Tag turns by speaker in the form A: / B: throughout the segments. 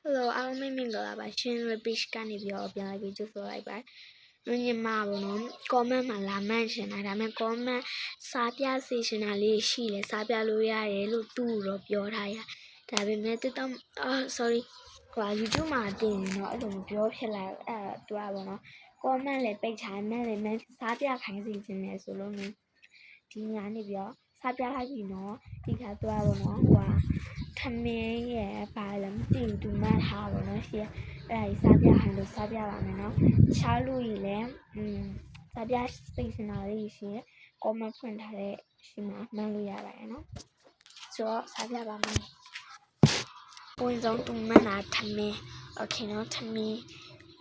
A: Hello, I'll make me go about Shin Repish Canny or Bill to feel like that. When you marvel, comment my la mention, and I may comment Sapia seasonally, she, Sapia Luria, Lutu, your higher. That we met them. Oh, sorry. While you do my thing, not don't drop like to our comment, let big time, and Sapia can see in there so long. Tinia, Sapia, you know, he had to ourထမင်းရဲ့ဘာလဲမသိဘူးသူမှတ်ထားပါတော့ရှင်အဲ့ဒါကြီးစားပြဟန်လို့စားပြပါမယ်နော်ချားလို့ရည်လဲစားပြစိတ်စင်တာလေးရှင် comment ဖွင့်ထားတဲ့ရှင်မှာမှတ်လို့ရပါတယ်နော်ဆိုတော့စားပြပါမယ်ဝင်ဆုံးသူမှတ်တာထမင်း okay နော်ထမင်း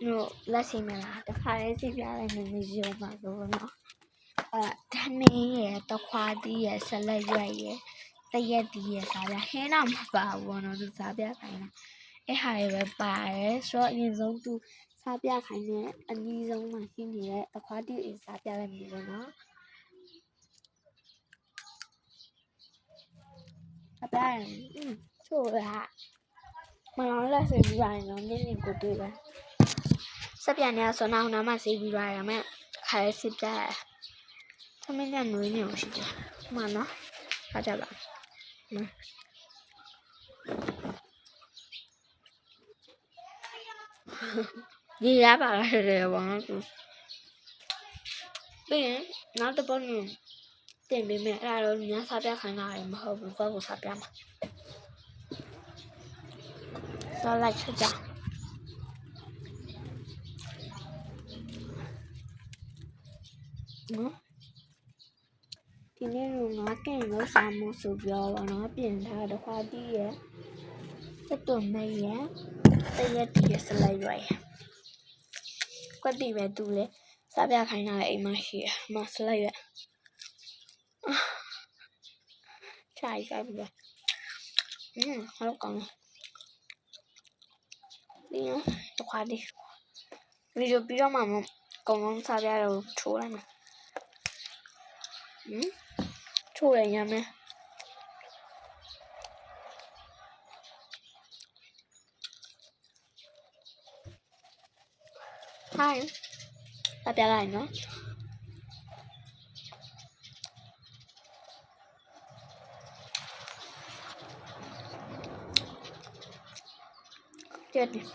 A: တို့လက်ရှိမှာတခါလေးစီပြလိုက်နေနေရုံပါဆိုတော့နော်ထမင်းရဲ့တခွားတီးရဲ့ဆလက်ရွက်ရဲ့တရက်တီးရဲ့စားပြဟင်းတော့မပါဘူးနော်သူစားပြခိုင်းတာအဲ့ဟာတွေပဲပါတယ်ဆိုတော့အရင်ဆုံးသူစားပြခိုင်းတဲ့အနည်းဆုံးမှရှိနေတဲ့တခွားတီးအစားပြလိုက်ပြီပဲနော်အပြရင်ချို့ဟာမလောလက်စေးပြီးပါတယ်နော်နင်းနေကိုတွေ့ပဲစက်ပြန်နေဆိုတော့နာမစေးပြီးရတယ်မဲ့ခါလေးစစ်ပြသမင်းနဲ့နွေးနေအောင်ရှိတယ်မှန်နော်ထားကြပါဒီရပါလားဘောနော်သူပြီးနောက်တစ်ပုတ်တင်ပေးမယ်အဲ့ဒါတော့ညစားပြခိုင်းတာလည်းမဟုတ်ဘူးဘောကိုစားပြမှာစားလိုက်ချက်ကြနော်ဒီနေ့ငါကင်လို့စားမှုဆိုပြောပါတော့ပြင်ထားတဲ့ခွာတီးရဲ့စက်တုံမဲရဲ့တရက်တီးရဲ့စလိုက်ရွယ်ကွက်တီပဲတူလေစားပြခိုင်းတာအိမ်မရှိရမစလိုက်ရွယ်ခြိုက်ကြပြီဟုတ်ကောင်းဒီတခွာတီးဗီဒီယိုပြီးတော့မှကောင်းကောင်းစားပြတော့ထိုးလိုက်မယ်ထိုးရရမယ်ဟိုင်းအပြလိုက်နော်ကြည့်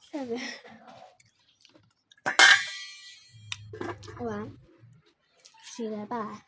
A: ဆက်ပဲ哇，洗了吧？